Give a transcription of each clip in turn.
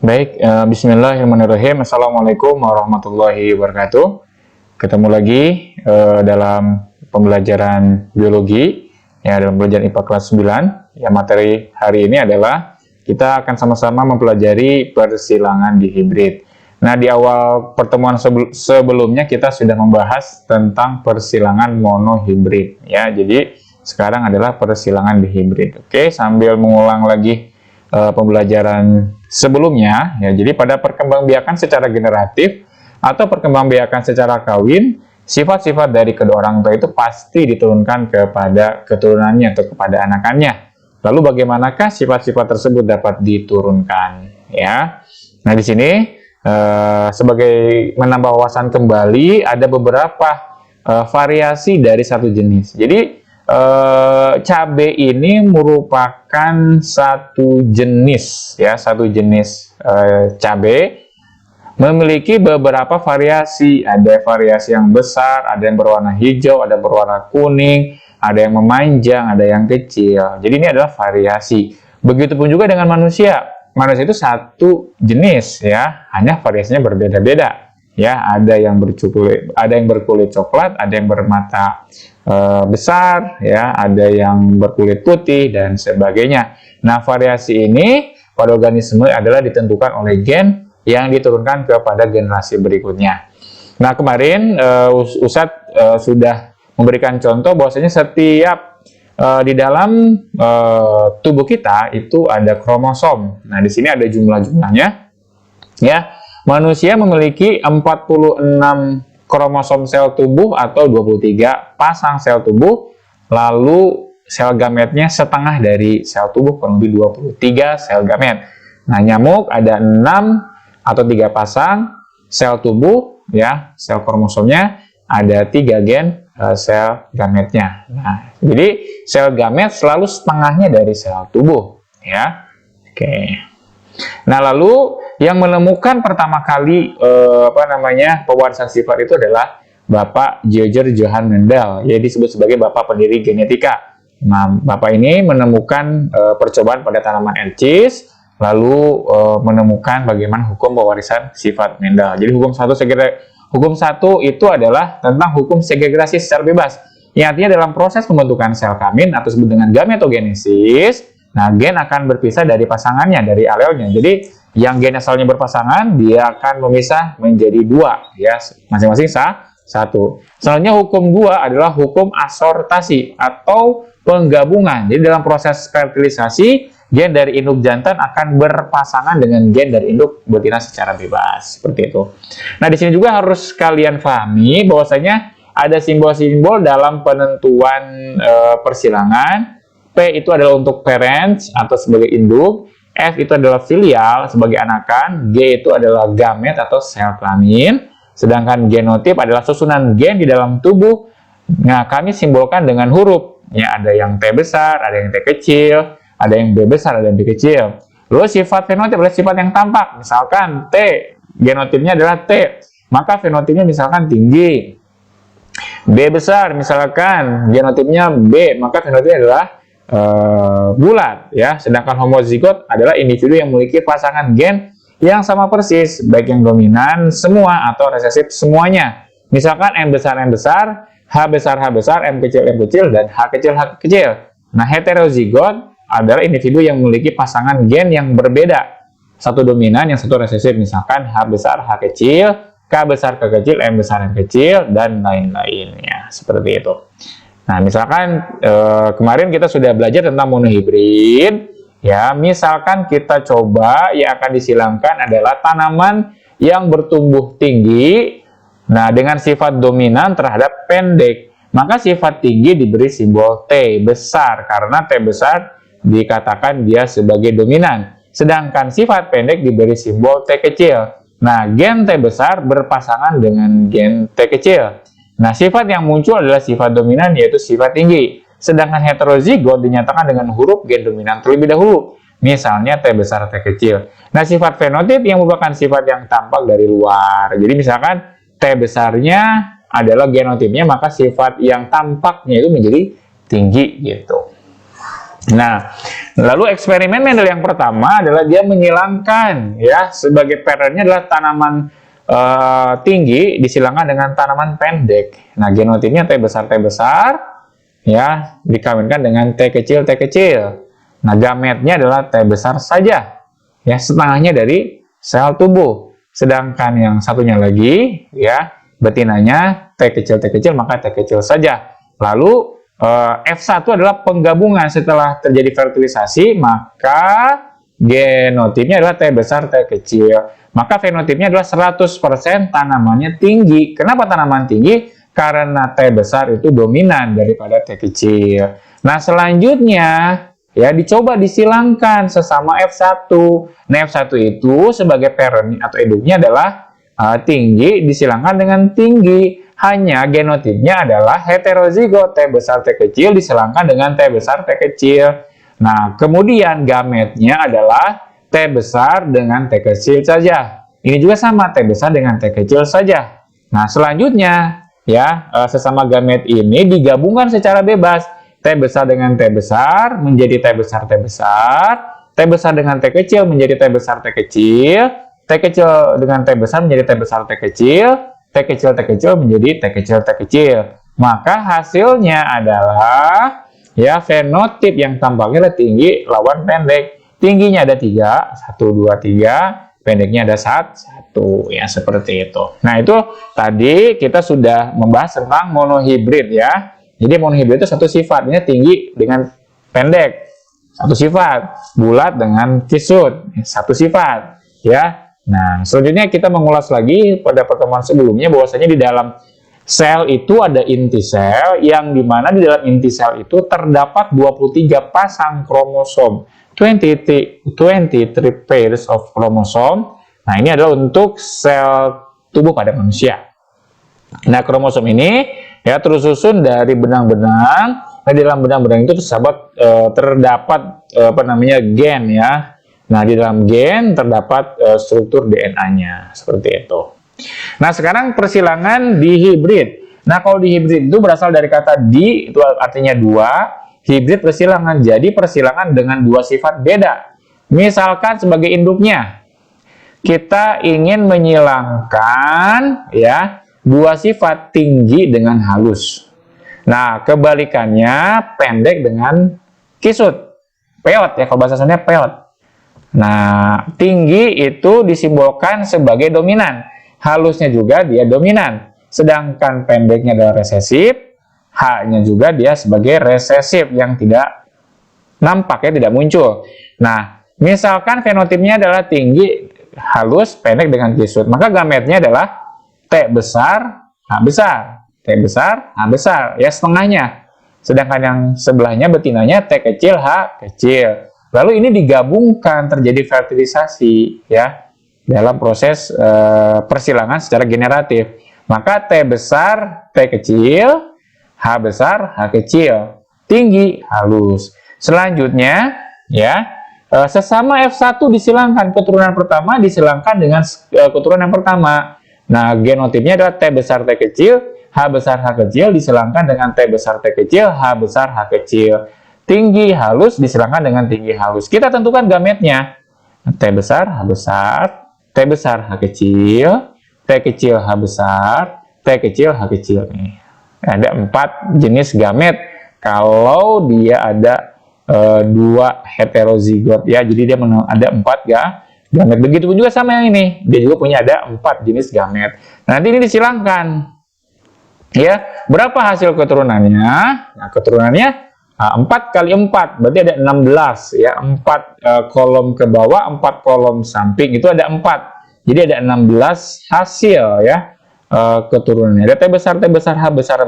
Baik, bismillahirrahmanirrahim. Assalamualaikum warahmatullahi wabarakatuh. Ketemu lagi dalam pembelajaran biologi, ya, dalam pembelajaran IPA kelas 9. Ya, materi hari ini adalah kita akan sama-sama mempelajari persilangan dihibrid. Nah, di awal pertemuan sebelumnya kita sudah membahas tentang persilangan monohibrid. Ya, jadi sekarang adalah persilangan dihibrid. Oke, sambil mengulang lagi pembelajaran sebelumnya, ya, jadi pada perkembangbiakan secara generatif atau perkembangbiakan secara kawin, sifat-sifat dari kedua orang tua itu pasti diturunkan kepada keturunannya atau kepada anakannya. Lalu bagaimanakah sifat-sifat tersebut dapat diturunkan? Ya, nah di sini sebagai menambah wawasan kembali, ada beberapa variasi dari satu jenis. Jadi cabai ini merupakan satu jenis, ya, satu jenis cabai memiliki beberapa variasi. Ada variasi yang besar, ada yang berwarna hijau, ada berwarna kuning, ada yang memanjang, ada yang kecil. Jadi ini adalah variasi. Begitupun juga dengan manusia. Manusia itu satu jenis, ya, hanya variasinya berbeda-beda. Ya, ada yang berkulit coklat, ada yang bermata besar, ya, ada yang berkulit putih dan sebagainya. Nah, variasi ini pada organisme adalah ditentukan oleh gen yang diturunkan kepada generasi berikutnya. Nah, kemarin Ustadz sudah memberikan contoh bahwasanya setiap di dalam tubuh kita itu ada kromosom. Nah, di sini ada jumlah-jumlahnya, ya. Manusia memiliki 46 kromosom sel tubuh atau 23 pasang sel tubuh, lalu sel gametnya setengah dari sel tubuh, kurang lebih 23 sel gamet. Nah, nyamuk ada 6 atau 3 pasang sel tubuh, ya, sel kromosomnya, ada 3 gen sel gametnya. Nah, jadi sel gamet selalu setengahnya dari sel tubuh, ya. Oke. Nah, lalu yang menemukan pertama kali pewarisan sifat itu adalah Bapak Georg Johann Mendel, ya, disebut sebagai Bapak pendiri genetika. Nah, Bapak ini menemukan percobaan pada tanaman elcis, lalu menemukan bagaimana hukum pewarisan sifat Mendel. Jadi hukum satu itu adalah tentang hukum segregasi secara bebas. Yang artinya dalam proses pembentukan sel kelamin atau disebut dengan gametogenesis, nah, gen akan berpisah dari pasangannya, dari alelnya. Jadi, yang gen asalnya berpasangan, dia akan memisah menjadi 2, ya, masing-masing satu. Selanjutnya, hukum 2 adalah hukum asortasi atau penggabungan. Jadi, dalam proses fertilisasi, gen dari induk jantan akan berpasangan dengan gen dari induk betina secara bebas. Seperti itu. Nah, di sini juga harus kalian pahami bahwasanya ada simbol-simbol dalam penentuan persilangan. P itu adalah untuk parents atau sebagai induk, F itu adalah filial sebagai anakan, G itu adalah gamet atau sel kelamin, sedangkan genotip adalah susunan gen di dalam tubuh. Nah, kami simbolkan dengan huruf, ya, ada yang T besar, ada yang T kecil, ada yang B besar, ada yang B kecil. Lalu sifat fenotip adalah sifat yang tampak, misalkan T, genotipnya adalah T, maka fenotipnya misalkan tinggi. B besar, misalkan genotipnya B, maka fenotipnya adalah bulat, ya. Sedangkan homozigot adalah individu yang memiliki pasangan gen yang sama persis, baik yang dominan semua atau resesif semuanya. Misalkan M besar, H besar, M kecil, dan H kecil. Nah, heterozigot adalah individu yang memiliki pasangan gen yang berbeda, satu dominan, yang satu resesif. Misalkan H besar, H kecil, K besar, K kecil, M besar, M kecil, dan lain-lainnya. Seperti itu. Nah, misalkan kemarin kita sudah belajar tentang monohibrid, ya. Misalkan kita coba yang akan disilangkan adalah tanaman yang bertumbuh tinggi, nah, dengan sifat dominan terhadap pendek, maka sifat tinggi diberi simbol T besar karena T besar dikatakan dia sebagai dominan, sedangkan sifat pendek diberi simbol T kecil. Nah, gen T besar berpasangan dengan gen T kecil. Nah, sifat yang muncul adalah sifat dominan, yaitu sifat tinggi. Sedangkan heterozigot dinyatakan dengan huruf gen dominan terlebih dahulu. Misalnya T besar, T kecil. Nah, sifat fenotip yang merupakan sifat yang tampak dari luar. Jadi, misalkan T besarnya adalah genotipnya, maka sifat yang tampaknya itu menjadi tinggi, gitu. Nah, lalu eksperimen Mendel yang pertama adalah dia menyilangkan, ya, sebagai parentnya adalah tanaman tinggi disilangkan dengan tanaman pendek. Nah, genotipnya T besar, ya, dikawinkan dengan T kecil. Nah, gametnya adalah T besar saja, ya, setengahnya dari sel tubuh. Sedangkan yang satunya lagi, ya, betinanya T kecil, maka T kecil saja. Lalu F1 adalah penggabungan setelah terjadi fertilisasi, maka genotipnya adalah T besar, T kecil. Maka fenotipnya adalah 100% tanamannya tinggi. Kenapa tanaman tinggi? Karena T besar itu dominan daripada T kecil. Nah, selanjutnya, ya, dicoba disilangkan sesama F1. Nah, F1 itu sebagai parent atau induknya adalah tinggi disilangkan dengan tinggi. Hanya genotipnya adalah heterozigot, T besar T kecil disilangkan dengan T besar T kecil. Nah, kemudian gametnya adalah T besar dengan T kecil saja. Ini juga sama, T besar dengan T kecil saja. Nah, selanjutnya, ya, sesama gamet ini digabungkan secara bebas. T besar dengan T besar menjadi T besar, T besar dengan T kecil menjadi T besar T kecil dengan T besar menjadi T besar T kecil menjadi T kecil. Maka hasilnya adalah, ya, fenotip yang tampaknya tinggi lawan pendek. Tingginya ada 3, 1, 2, 3, pendeknya ada 1, ya, seperti itu. Nah, itu tadi kita sudah membahas tentang monohibrid, ya. Jadi monohibrid itu satu sifat, ini tinggi dengan pendek, satu sifat, bulat dengan kisut, satu sifat, ya. Nah, selanjutnya kita mengulas lagi pada pertemuan sebelumnya bahwasanya di dalam sel itu ada inti sel, yang dimana di dalam inti sel itu terdapat 23 pasang kromosom, 23 pairs of chromosome. Nah, ini adalah untuk sel tubuh pada manusia. Nah, kromosom ini, ya, tersusun dari benang-benang. Nah, di dalam benang-benang itu terdapat gen, ya. Nah, di dalam gen terdapat struktur DNA-nya, seperti itu. Nah, sekarang persilangan dihibrid. Nah, kalau dihibrid itu berasal dari kata di, itu artinya dua. Hibrid persilangan, jadi persilangan dengan dua sifat beda. Misalkan sebagai induknya, kita ingin menyilangkan, ya, dua sifat tinggi dengan halus. Nah, kebalikannya pendek dengan kisut. Peot, ya, kalau bahasa Sundanya peot. Nah, tinggi itu disimbolkan sebagai dominan. Halusnya juga dia dominan. Sedangkan pendeknya adalah resesif. H-nya juga dia sebagai resesif yang tidak nampak, ya, tidak muncul. Nah, misalkan fenotipnya adalah tinggi, halus, pendek dengan kisut, maka gametnya adalah T besar, H besar, T besar, H besar, ya, setengahnya. Sedangkan yang sebelahnya betinanya T kecil, H kecil. Lalu ini digabungkan terjadi fertilisasi, ya, dalam proses persilangan secara generatif. Maka T besar, T kecil, H besar, H kecil, tinggi, halus. Selanjutnya, ya, sesama F1 disilangkan, keturunan pertama disilangkan dengan keturunan yang pertama. Nah, genotipnya adalah T besar, T kecil, H besar, H kecil disilangkan dengan T besar, T kecil, H besar, H kecil. Tinggi, halus disilangkan dengan tinggi, halus. Kita tentukan gametnya. T besar, H besar, T besar, H kecil, T kecil, H besar, T kecil, H kecil. Nih, ada 4 jenis gamet kalau dia ada 2 heterozigot, ya. Jadi dia ada 4 gamet. Begitu pun juga sama yang ini, dia juga punya ada 4 jenis gamet. Nanti ini disilangkan, ya. Berapa hasil keturunannya? Nah, keturunannya 4 kali 4, berarti ada 16, ya. 4 kolom ke bawah, 4 kolom samping, itu ada 4. Jadi ada 16 hasil, ya, keturunannya. Ada T besar, H besar,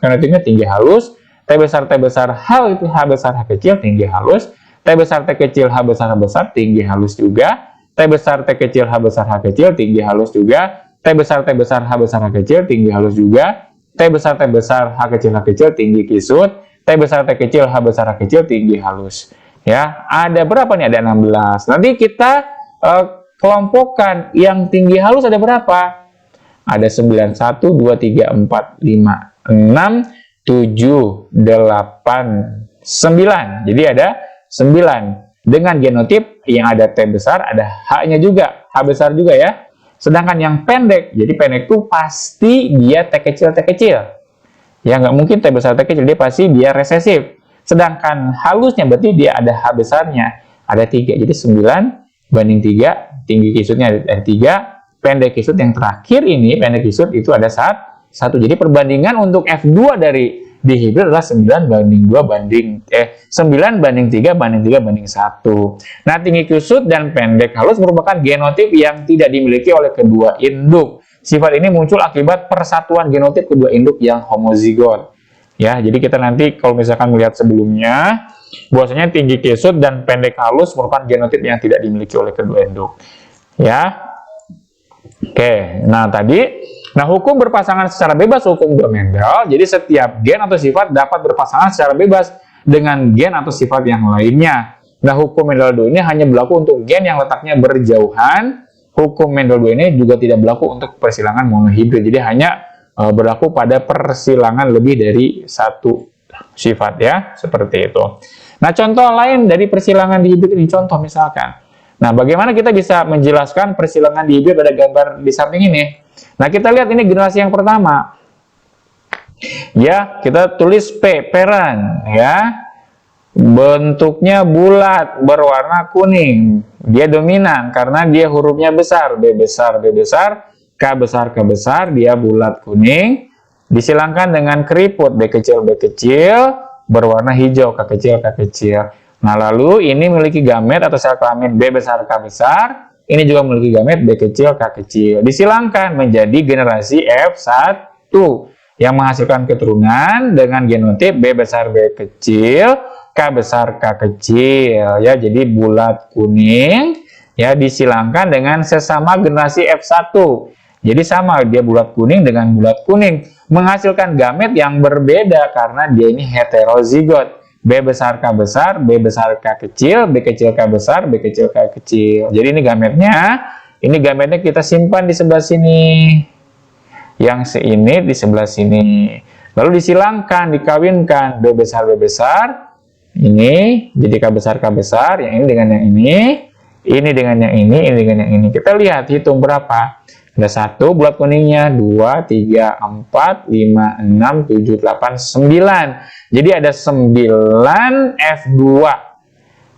fenotipnya tinggi halus. T besar, H itu H besar, H kecil, tinggi halus. T besar, T kecil, H besar, tinggi halus juga. T besar, T kecil, H besar, H kecil, tinggi halus juga. T besar, H besar, H kecil, tinggi halus juga. T besar, H kecil, tinggi kisut. T besar, T kecil, H besar, H kecil, tinggi halus. Ya, ada berapa nih? Ada 16. Nanti kita kelompokkan yang tinggi halus ada berapa? Ada 9, 1, 2, 3, 4, 5, 6, 7, 8, 9. Jadi ada 9. Dengan genotip yang ada T besar, ada H-nya juga, H besar juga ya. Sedangkan yang pendek, jadi pendek itu pasti dia T kecil, T kecil. Ya nggak mungkin T besar, T kecil, dia pasti dia resesif. Sedangkan halusnya berarti dia ada H besarnya, ada 3. Jadi 9 banding 3, tinggi kisutnya ada 3, pendek kisut yang terakhir ini, pendek kisut itu ada 1. Jadi perbandingan untuk F2 dari dihibrid adalah 9 banding 2 banding 9 banding 3 banding 3 banding 1. Nah, tinggi kisut dan pendek halus merupakan genotip yang tidak dimiliki oleh kedua induk. Sifat ini muncul akibat persatuan genotip kedua induk yang homozigot. Ya, jadi kita nanti kalau misalkan melihat sebelumnya, bahwasanya tinggi kisut dan pendek halus merupakan genotip yang tidak dimiliki oleh kedua induk. Ya. Oke, nah hukum berpasangan secara bebas hukum de Mendel. Jadi setiap gen atau sifat dapat berpasangan secara bebas dengan gen atau sifat yang lainnya. Nah, hukum Mendel 2 ini hanya berlaku untuk gen yang letaknya berjauhan. Hukum Mendel 2 ini juga tidak berlaku untuk persilangan monohibrid. Jadi hanya berlaku pada persilangan lebih dari satu sifat ya, seperti itu. Nah, contoh lain dari persilangan di hibrid ini, contoh misalkan. Nah, bagaimana kita bisa menjelaskan persilangan di hibrid pada gambar di samping ini? Nah, kita lihat ini generasi yang pertama. Ya, kita tulis P, parent, ya. Bentuknya bulat, berwarna kuning. Dia dominan karena dia hurufnya besar, B besar, B besar, K besar, K besar, dia bulat kuning. Disilangkan dengan keriput, B kecil, berwarna hijau, K kecil, K kecil. Nah, lalu ini memiliki gamet atau sel kelamin B besar, K besar. Ini juga memiliki gamet B kecil, K kecil. Disilangkan menjadi generasi F1 yang menghasilkan keturunan dengan genotip B besar, B kecil, K besar, K kecil. Ya, jadi bulat kuning. Ya, disilangkan dengan sesama generasi F1. Jadi sama, dia bulat kuning dengan bulat kuning. Menghasilkan gamet yang berbeda karena dia ini heterozigot. B besar K besar, B besar K kecil, B kecil K besar, B kecil K kecil. Jadi ini gametnya kita simpan di sebelah sini. Yang ini di sebelah sini. Lalu disilangkan, dikawinkan B besar, ini jadi K besar, yang ini dengan yang ini dengan yang ini dengan yang ini. Kita lihat, hitung berapa. Ada 1 bulat kuningnya, 2, 3, 4, 5, 6, 7, 8, 9. Jadi ada 9 F2.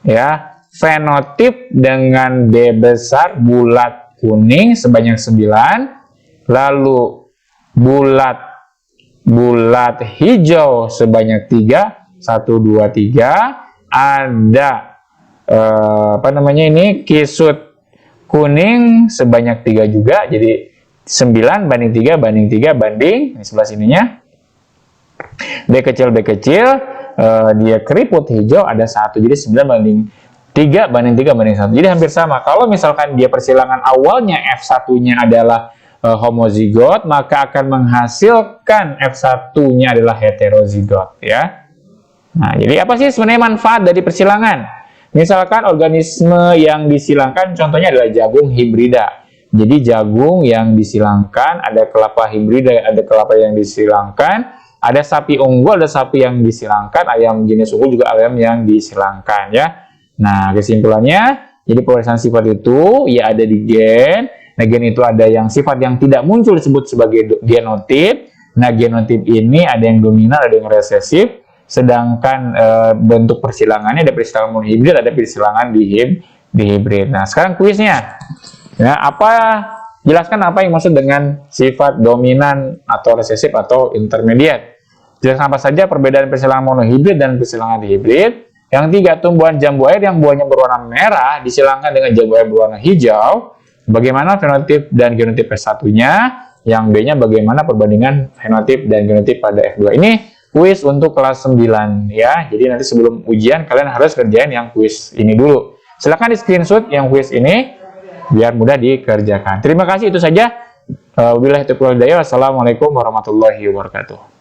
Ya, fenotip dengan B besar bulat kuning sebanyak 9. Lalu bulat hijau sebanyak 3. 1, 2, 3. Ada kisut kuning sebanyak 3 juga, jadi 9 banding 3 banding 3 banding, ini sebelah sininya, B kecil, dia keriput hijau ada 1, jadi 9 banding 3 banding 3 banding 1, jadi hampir sama. Kalau misalkan dia persilangan awalnya F1-nya adalah homozigot, maka akan menghasilkan F1-nya adalah heterozigot, ya. Nah, jadi apa sih sebenarnya manfaat dari persilangan? Misalkan organisme yang disilangkan contohnya adalah jagung hibrida. Jadi jagung yang disilangkan, ada kelapa hibrida, ada kelapa yang disilangkan, ada sapi unggul, ada sapi yang disilangkan, ayam jenis unggul juga ayam yang disilangkan ya. Nah, kesimpulannya, jadi pewarisan sifat itu ya ada di gen. Nah, gen itu ada yang sifat yang tidak muncul disebut sebagai genotip. Nah, genotip ini ada yang dominan, ada yang resesif. Sedangkan bentuk persilangannya ada persilangan monohibrid, ada persilangan dihibrid. Nah, sekarang kuisnya. Ya, jelaskan apa yang maksud dengan sifat dominan atau resesif atau intermediate. Jelaskan apa saja perbedaan persilangan monohibrid dan persilangan dihibrid. Yang 3, tumbuhan jambu air yang buahnya berwarna merah disilangkan dengan jambu air berwarna hijau. Bagaimana fenotip dan genotip S1-nya? Yang B-nya bagaimana perbandingan fenotip dan genotip pada F2. Ini kuis untuk kelas 9 ya. Jadi nanti sebelum ujian kalian harus kerjain yang kuis ini dulu. Silahkan di screenshot yang kuis ini biar mudah dikerjakan. Terima kasih, itu saja. Wassalamualaikum warahmatullahi wabarakatuh.